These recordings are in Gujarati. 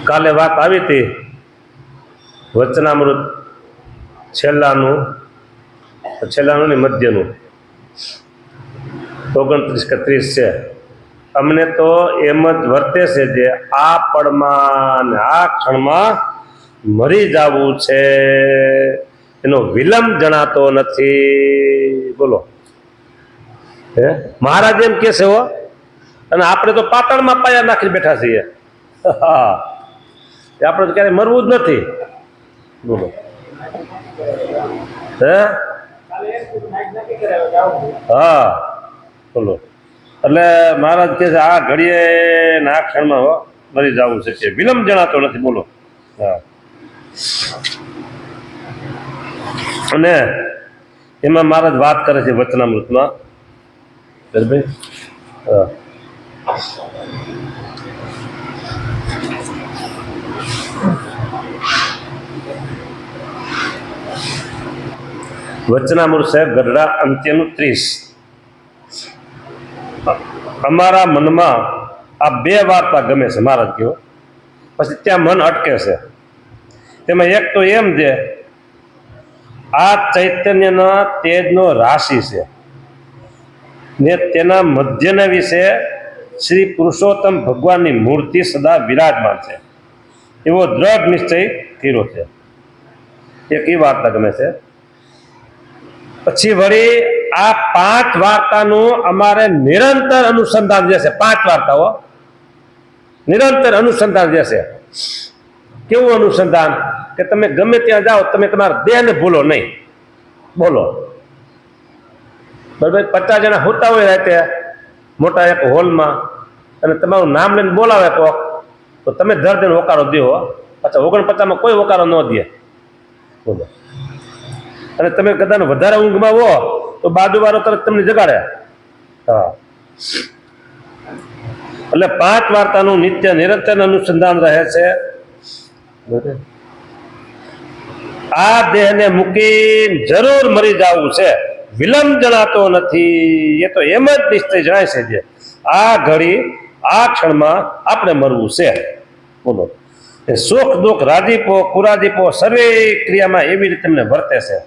કાલે વાત આવી હતી વચનામૃત છેલ્લાનું ને મધ્યનું 29 કે 30 છે. અમને તો એમ જ વર્તે છે જે આ પળમાં ને આ ક્ષણમાં મરી જવું છે, એનો વિલંબ જણાતો નથી. બોલો, હે મહારાજ એમ કે છે હો, અને આપણે તો પાતાળમાં પાયા નાખી બેઠા છીએ. હા, આપણે તો ક્યારે મરવું જ નથી. બોલો, હે હા બોલો. એટલે મહારાજ કહે છે આ ઘડીએ ને આ ક્ષણમાં મરી જવું છે, વિલંબ જણાતો નથી. બોલો, હા. અને એમાં મહારાજ વાત કરે છે વચનામૃતમાં, ભાઈ હા, વચનામૃત છે ગઢડા અંત્યનું 30. અમારા મનમાં આ બે વાર્તા ગમે છે મહારાજ કહો, પછી ત્યાં મન અટકે છે. તેમાં એક તો એમ છે આ ચૈતન્યના તેજનો રાશિ છે ને તેના મધ્યના વિશે શ્રી પુરુષોત્તમ ભગવાનની મૂર્તિ સદા વિરાજમાન છે એવો દ્રઢ નિશ્ચય કર્યો છે. એક એ વાર્તા ગમે છે. પછી વળી આ 5 વાર્તાનું અમારે નિરંતર અનુસંધાન જે છે, 5 વાર્તાઓ નિરંતર અનુસંધાન જે છે. કેવું અનુસંધાન કે તમે ગમે ત્યાં જાઓ, તમે તમારા દેહને ભૂલો નહીં. બોલો, બરાબર. 50 જણા હોતા હોય રાતે મોટા એક હોલમાં, અને તમારું નામ લઈને બોલાવે તો તમે ધરધર હોકારો દો. પાછા 49માં કોઈ હોકારો ન દે. બોલો, અને તમે કદાચ વધારે ઊંઘમાં હો તો બાજુવાળો તરત તમને જગાડે. હા, એટલે 5 વાર્તાનું નિત્ય નિરંતર અનુસંધાન રહે છે. આ દેહને મૂકી જરૂર મરી જવું છે, વિલંબ જણાતો નથી. એ તો એમ જ નિશ્ચય જણાય છે જે આ ઘડી આ ક્ષણમાં આપણે મરવું છે. બોલો, સુખ દુઃખ રાજીપો કુરાજીપો સર્વે ક્રિયામાં એવી રીતે તમને વર્તે છે.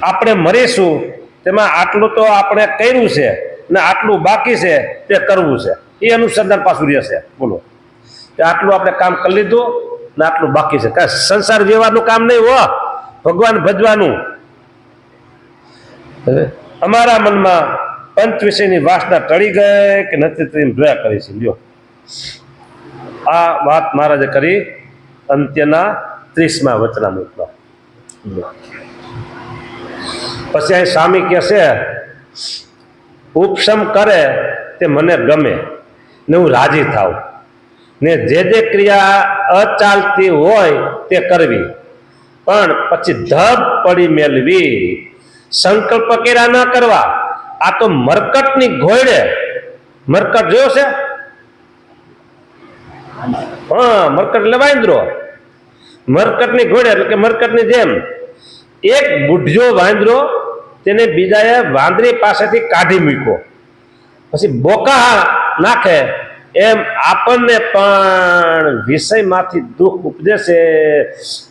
આપણે મરીશું તેમાં આટલું તો આપણે કર્યું છે ને આટલું બાકી છે તે કરવું છે. એ અનુસંધાન પાછું રહેશે. બોલો, કે આટલું આપણે કામ કરી લીધું ને આટલું બાકી છે. કાંઈ સંસાર વ્યવહારનું કામ નહીં હો, ભગવાન ભજવાનું. અમારા મનમાં પંચ વિષયની વાસના ટળી ગઈ કે નથી જોયા કરી છે. લ્યો, આ વાત મહારાજે કરી અંત્યના 30માં વચનામૃતમાં. પછી અહીં સ્વામી કહે છે ઉપશમ કરે તે મને ગમે ને હું રાજી થાવ, ને જે ક્રિયા અચાલતી હોય તે કરવી, પણ પછી ધબ પડી મેળવી સંકલ્પ કર્યા ન કરવા. આ તો મરકટની ઘોડે, મરકટ જોયો છે? હા, મરકટ એટલે વાંદરો. મરકટની ઘોડે એટલે કે મરકટની જેમ એક બુઢિયો વાંદરો તેને બીજાએ વાંદરી પાસેથી કાઢી મૂક્યો. પછી બોકા નાખે એમ આપણને પણ વિષયમાંથી દુઃખ ઉપજે છે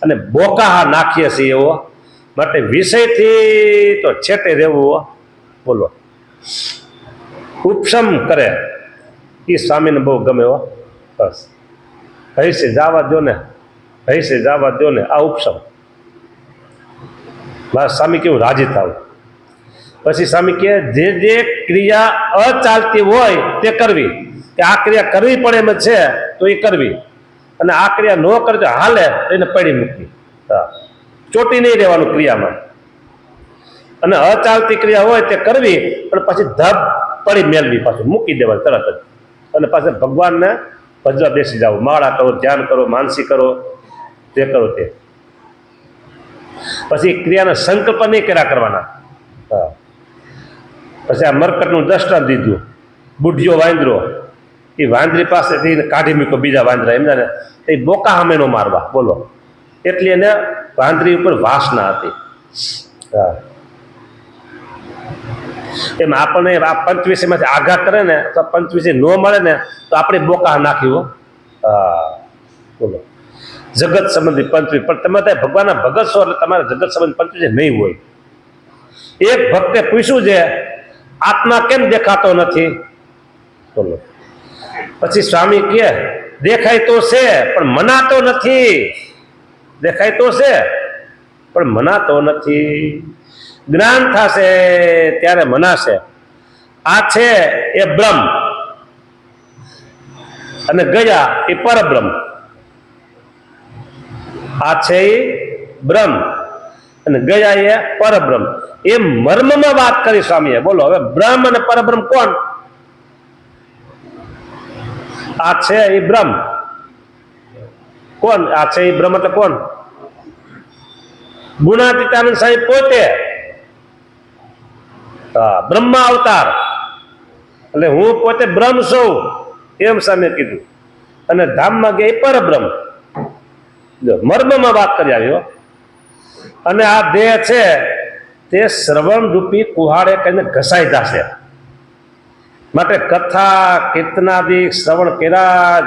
અને બોકા નાખીએ છીએ. એવો માટે વિષયથી તો છેટે રહેવું. બોલો, ઉપશમ કરે એ સ્વામીને બહુ ગમે હો. બસ હૈસે જવા દો ને, હૈસે જવા દો ને. આ ઉપશમ. મારા સ્વામી કેવું રાજી થાવ. પછી સ્વામી કહે જે ક્રિયા અચાલતી હોય તે કરવી, કે આ ક્રિયા કરવી પડે એમ છે તો એ કરવી, અને આ ક્રિયા ન કરજો હાલે એને પડી મૂકવી. હા, ચોટી નહીં રહેવાનું ક્રિયામાં. અને અચાલતી ક્રિયા હોય તે કરવી, પણ પછી ધબ પડી મેળવી, પાછું મૂકી દેવાનું તરત જ. અને પાછું ભગવાનને ભજવા બેસી જાવ. માળા કરો, ધ્યાન કરો, માનસી કરો, તે કરો તે. પછી ક્રિયાના સંકલ્પ નહીં કર્યા કરવાના. હા, પછી આ મરકટનું દ્રષ્ટાંત દીધું. બુઢિયો વાંદરો એ વાંદરી પાસેથી કાઢી મૂક્યો બીજા વાંદરા, એમને એ બોકા સામે નો મારવા. બોલો, એટલી એને વાંદરી ઉપર વાસના હતી. હા, એમ આપણને આ પંચવીસીમાંથી આઘાત કરે ને તો પંચવીસી ન મળે ને તો આપણે બોકા નાખી હો. હા બોલો, જગત સંબંધી પંચવીસ, પણ તમે ત્યાં ભગવાનના ભગત છો એટલે તમારે જગત સંબંધી પંચવીસ નહીં હોય. એક ભક્તે પૂછ્યું છે આત્મા કેમ દેખાતો નથી? બોલો. પછી સ્વામી કહે દેખાય તો છે પણ મનાતો નથી. દેખાય તો છે પણ મનાતો નથી. જ્ઞાન થશે ત્યારે મનાશે. આ છે એ બ્રહ્મ અને ગયા એ પરબ્રહ્મ. આ છે એ બ્રહ્મ અને ગયા એ પરબ્રહ્મ. એ મર્મમાં વાત કરી સ્વામીએ. બોલો હવે બ્રહ્મ અને પરબ્રહ્મ કોણ? આ છે એ બ્રહ્મ કોણ? આ છે એ બ્રહ્મ એટલે કોણ? ગુણાતીતાનંદ સાહેબ પોતે. હા, બ્રહ્મા અવતાર એટલે હું પોતે બ્રહ્મ છું એમ સામે કીધું. અને ધામમાં ગયા એ પરબ્રહ્મ. મર્મમાં વાત કરી આવ્યો. અને આ દેહ છે તે શ્રવણ રૂપી કુહાડે કહીને ઘસાઈ જશે. માટે કથા કીર્તનાદિ શ્રવણ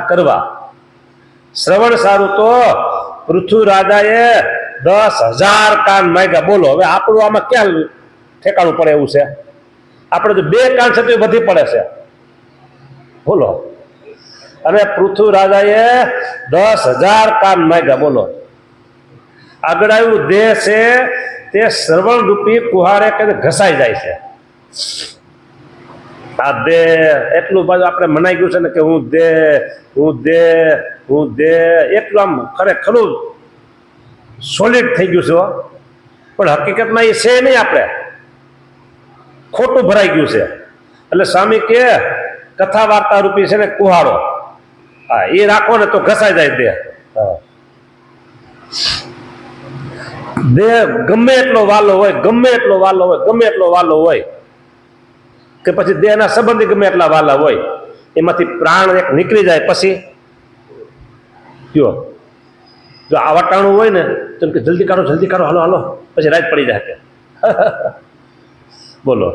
કરવા. શ્રવણ સારું તો પૃથ્વી રાજાએ 10,000 કાન માંગ્યા. બોલો હવે આપણું આમાં ક્યાં ઠેકાણું પડે એવું છે? આપણે તો 2 કાન છે તો વધી પડે છે. બોલો. અને પૃથ્વી રાજાએ 10,000 કાન માંગ્યા. બોલો. આગળ આવ્યું દેહ છે તે શ્રવણ રૂપી કુહાડે કહીને ઘસાઈ જાય છે. આ દેહ એટલું બાજુ આપણે મનાઈ ગયું છે ને કે હું દેહ એટલું આમ ખરેખરું સોલિડ થઈ ગયું છે. પણ હકીકતમાં એ છે નહીં, આપણે ખોટું ભરાઈ ગયું છે. એટલે સ્વામી કે કથા વાર્તા રૂપી છે ને કુહાડો, હા એ રાખો ને તો ઘસાઈ જાય દેહ. દેહ ગમે એટલો વાલો હોય, ગમે એટલો વાલો હોય, ગમે એટલો વાલો હોય કે પછી દેહના સંબંધી ગમે એટલા વાલા હોય, એમાંથી પ્રાણ એક નીકળી જાય પછી જો આ વટાણું હોય ને તો કે જલ્દી કાઢો હાલો હાલો, પછી રાત પડી જાય. બોલો.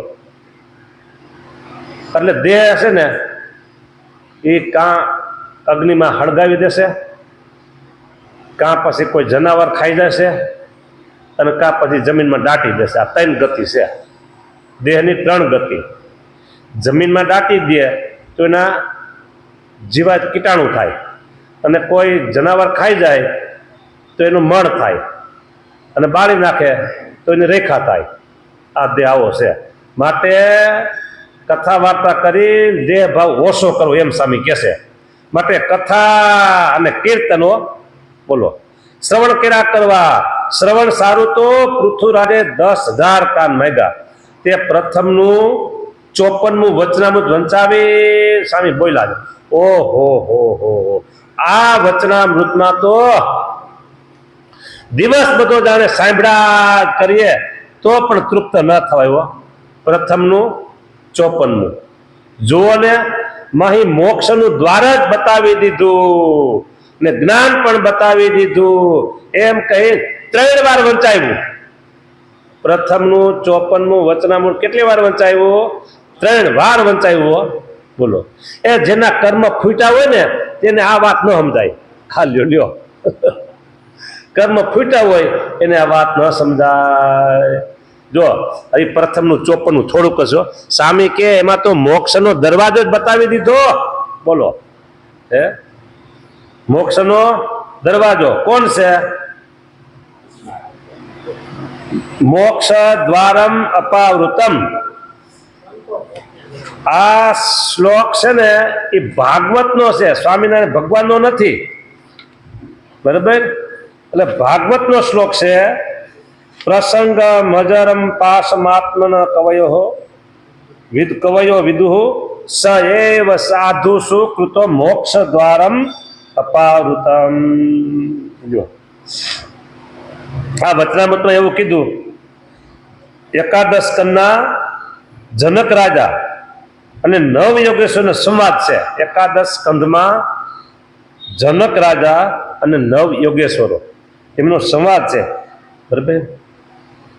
એટલે દેહ છે ને એ કાં અગ્નિમાં હળગાવી દેશે, કાં પછી કોઈ જનાવર ખાઈ જશે, અને કાં પછી જમીનમાં દાટી દેશે. આ 3 ગતિ છે દેહની. 3 ગતિ. જમીનમાં દાટી દે તો એના જીવાત કીટાણુ થાય, અને કોઈ જનાવર ખાઈ જાય તો એનું મળ થાય, અને બાળી નાખે તો એની રેખા થાય. આ દેહ આવો છે. માટે કથા વાર્તા કરી દેહ ભાવ ઓછો કરવો એમ સ્વામી કહેશે. માટે કથા અને કીર્તનો બોલો શ્રવણ કર્યા કરવા. શ્રવણ સારું તો પૃથ્વીરાજે 10,000 કાન માંગ્યા. તે પ્રથમનું 54મું વચનામૃત વંચાવી સ્વામી બોલ્યા છે. ઓહો હો હો. આ વચનામૃતમાં તો દિવસ બધો જાણે સાંભળ્યા કરીએ તો પણ તૃપ્ત ન થવાય. પ્રથમનું 54મું જુઓ ને, માહી મોક્ષનું દ્વાર જ બતાવી દીધું ને જ્ઞાન પણ બતાવી દીધું એમ કહી 3 વાર વંચાવ્યું. પ્રથમનું 54મું વચનામૃત કેટલી વાર વંચાવ્યું? 3 વાર વંચાવ્યું. બોલો. એ જેના કર્મ ફૂટ્યા હોય ને તેને આ વાત ન સમજાય. ખાલી લ્યો કર્મ ફૂટ્યા હોય એને આ વાત ન સમજાય. જો અહીં પ્રથમનું 54મું થોડુંક હશો. સ્વામી કે એમાં તો મોક્ષનો દરવાજો જ બતાવી દીધો. બોલો. હે મોક્ષનો દરવાજો કોણ છે? મોક્ષ દ્વારમ અપાવૃતમ. આ શ્લોક છે ને એ ભાગવતનો છે, સ્વામિનારાયણ ભગવાનનો નથી. બરાબર? એટલે ભાગવતનો શ્લોક છે. પ્રસંગ મજરમ પાસમાત્મન કવયો વિદુઃ સ એવ સાધુષુ કૃતો મોક્ષ દ્વારમ અપાવૃતમ. જો આ વચનામૃતમાં એવું કીધું. 11 સ્કંદના જનક રાજા અને 9 યોગેશ્વરનો સંવાદ છે. 11 સ્કંદમાં જનક રાજા અને 9 યોગેશ્વરો એમનો સંવાદ છે. બરાબર?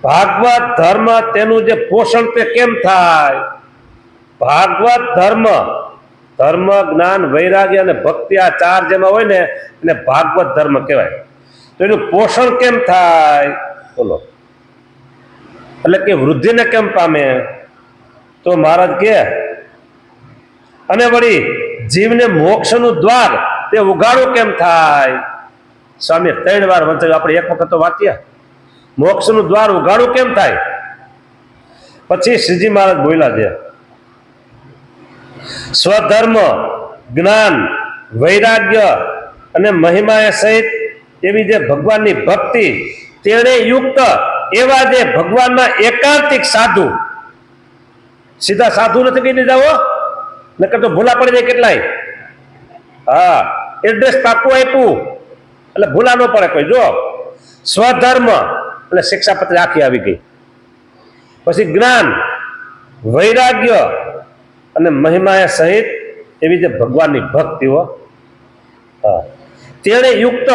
ભાગવત ધર્મ તેનું જે પોષણ તે કેમ થાય? ભાગવત ધર્મ, ધર્મ, જ્ઞાન, વૈરાગ્ય અને ભક્તિ, આ ચાર જેમાં હોય ને એને ભાગવત ધર્મ કહેવાય. તો એનું પોષણ કેમ થાય? બોલો, એટલે કે વૃદ્ધિને કેમ પામે? તો મહારાજ કે અને વળી જીવને મોક્ષનું દ્વાર તે ઉગાડું કેમ થાય? સ્વામી 3 વાર વંચાયું, આપણે એક વખત તો વાંચ્યા. મોક્ષનું દ્વાર ઉગાડું કેમ થાય? પછી શ્રીજી મહારાજ બોલ્યા છે, સ્વધર્મ, જ્ઞાન, વૈરાગ્ય અને મહિમાએ સહિત એવી જે ભગવાનની ભક્તિ તેણે યુક્ત એવા જે ભગવાનના એકાંતિક સાધુ, સીધા સાધુ નથી કહી દીધા હો, નકર તો ભૂલા પડી જાય કેટલાય. હા, એડ્રેસ પાકું આપ્યું એટલે ભૂલા ન પડે કોઈ. જો સ્વધર્મ એટલે શિક્ષાપત્ર આખી આવી ગઈ. પછી જ્ઞાન, વૈરાગ્ય અને મહિમાએ સહિત એવી જે ભગવાનની ભક્તિઓ, હા, તેણે યુક્ત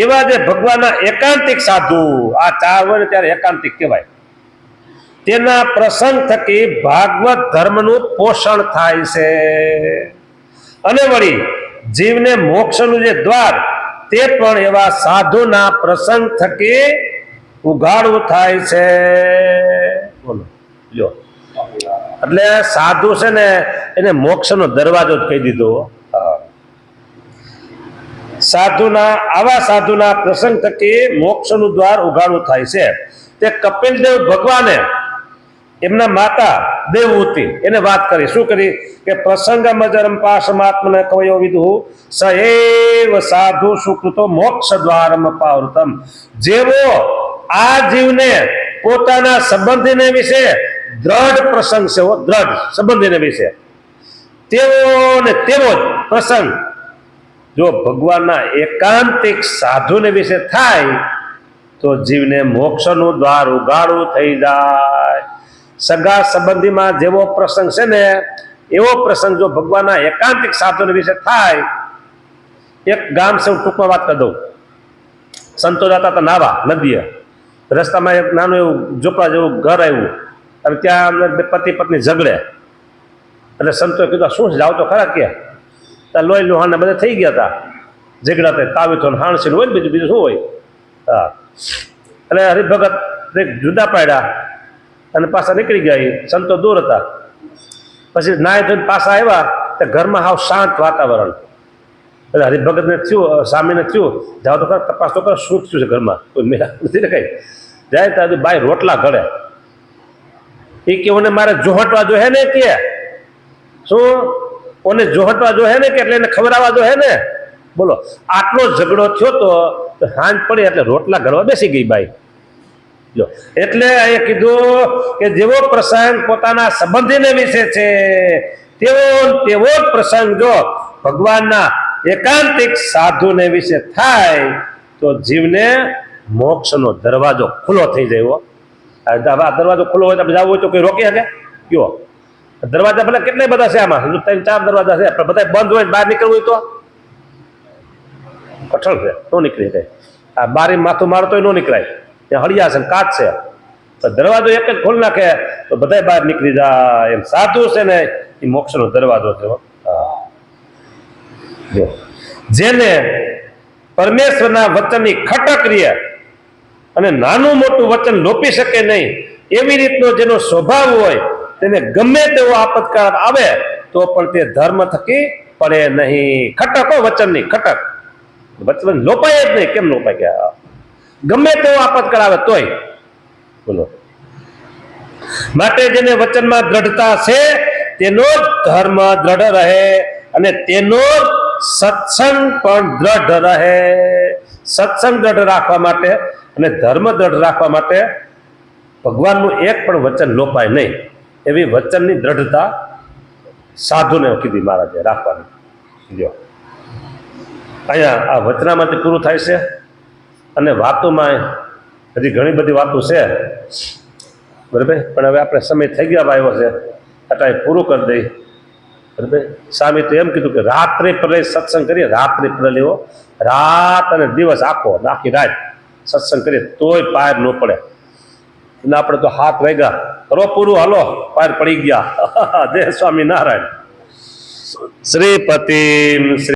એવા જે ભગવાનના એકાંતિક સાધુ, આ ચાર હોય ને ત્યારે એકાંતિક કહેવાય. તેના પ્રસંગ થકી ભાગવત ધર્મનું પોષણ થાય છે. અને વળી જીવને મોક્ષનું જે દ્વાર તે પણ એવા સાધુના પ્રસંગ થકી ઉઘાડું થાય છે. બોલો લ્યો, એટલે સાધુ છે ને એને મોક્ષનો દરવાજો જ કહી દીધો. સાધુના, આવા સાધુના પ્રસંગ થકી મોક્ષનું દ્વાર ઉઘાડું થાય છે. તે કપિલદેવ ભગવાને એમના માતા દેવહૂતિ એને વાત કરી. શું કરી? કે પ્રસંગમજરમ પાશમાત્મને કવયો વિદુઃ સ એવ સાધુ સુકૃતો મોક્ષ દ્વારમ પાવૃતમ. જેવો આ જીવને પોતાના સંબંધીને વિશે દ્રઢ પ્રસંગ છે, દ્રઢ સંબંધીને વિશે, તેવો ને તેવો જ પ્રસંગ જો ભગવાનના એકાંતિક સાધુને વિશે થાય તો જીવને મોક્ષનું દ્વાર ઉઘાડું થઈ જાય. સગા સંબંધીમાં જેવો પ્રસંગ છે ને એવો પ્રસંગ જો ભગવાનના એકાંતિક સાધુને વિશે થાય. એક ગામ છે, હું ટૂંકમાં વાત કરી દઉં. સંતો જતા હતા નાવા નદીએ, રસ્તામાં એક નાનું એવું ઝૂંપડા જેવું ઘર આવ્યું અને ત્યાં પતિ પત્ની ઝઘડે. એટલે સંતોએ કીધું શું જાવ તો ખરા કે ત્યાં લોહી લોહાને બધા થઈ ગયા હતા, ઝઘડા થાય, તાવીથો હાણસી હોય ને બીજું બીજું શું હોય. હા, એટલે હરિભગત જુદા પાડ્યા અને પાછા નીકળી ગયા. સંતો દૂર હતા. પછી નાય ધોઈને પાછા આવ્યા તો ઘરમાં હાવ શાંત વાતાવરણ. એટલે હરિભગતને થયું, સ્વામીને થયું જાઓ તો ખરા તપાસ તો કરો શું થયું છે ઘરમાં, કોઈ મેળા નથી ને કઈ. જાય ત્યાં બાય રોટલા ઘડે. એ કે ઓને મારે જોહટવા જો હે ને, કે શું ઓને જોહટવા જો હે ને કે એટલે એને ખવડાવવા જો હે ને. બોલો, આટલો ઝઘડો થયો તો હાંજ પડી એટલે રોટલા ઘડવા બેસી ગઈ બાઈ. એટલે એ કીધું કે જેવો પ્રસંગ પોતાના સંબંધીને વિશે છે તેવો જ પ્રસંગ જો ભગવાનના એકાંતિક સાધુને વિશે થાય તો જીવને મોક્ષનો દરવાજો ખુલ્લો થઈ જાય. આ દરવાજો ખુલ્લો હોય તો આપણે જવું હોય તો કોઈ રોકી શકે? કયો દરવાજા ભલે કેટલા બધા છે આમાં, 3-4 દરવાજા છે, પણ બધા બંધ હોય બહાર નીકળવું હોય તો કઠણ છે, ન નીકળી જાય. આ બારી માથું મારો તો ન નીકળાય, ત્યાં હળિયા છે, કાચ છે. તો દરવાજો એક જ ખોલી નાખે તો બધા બહાર નીકળી જાય. એમ સાધુ છે ને એ મોક્ષનો દરવાજો છે. જેને પરમેશ્વરના વચનની ખટક રીએ અને નાનું મોટું વચન લોપી શકે નહીં એવી રીતનો જેનો સ્વભાવ હોય તેને ગમે તેવો આપતકાળ આવે તો પણ તે ધર્મ થકી પડે નહીં. ખટક હો, વચનની ખટક, વચન લોપાય જ નહીં. કેમ લોપાય? ગયા ગમે તેવો આપતકાળ આવે તોય. બોલો, માટે જેને વચનમાં દ્રઢતા છે તેનો જ ધર્મ દ્રઢ રહે અને તેનો સત્સંગ પણ દ્રઢ રહે. સત્સંગ દ્રઢ રાખવા માટે અને ધર્મ દ્રઢ રાખવા માટે ભગવાનનું એક પણ વચન લોપાય નહીં એવી વચનની દ્રઢતા સાધુને કીધી મહારાજે રાખવાની. જો અહીંયા આ વચનામાંથી પૂરું થાય છે અને વાતોમાં હજી ઘણી બધી વાતો છે, બરાબર. પણ હવે આપણે સમય થઈ ગયા આવ્યો છે એટલે પૂરું કરી દઈ, બરાબર. સ્વામી તો એમ કીધું કે રાત્રે પ્રલય સત્સંગ કરીએ, રાત્રે પ્રલય લેવો, રાત અને દિવસ આખી રાત સત્સંગ કરીએ તોય પાર ન પડે. અને આપણે તો 7 વાગ્યા કરો પૂરું, હાલો પાર પડી ગયા. જય સ્વામિનારાયણ. શ્રીપતિ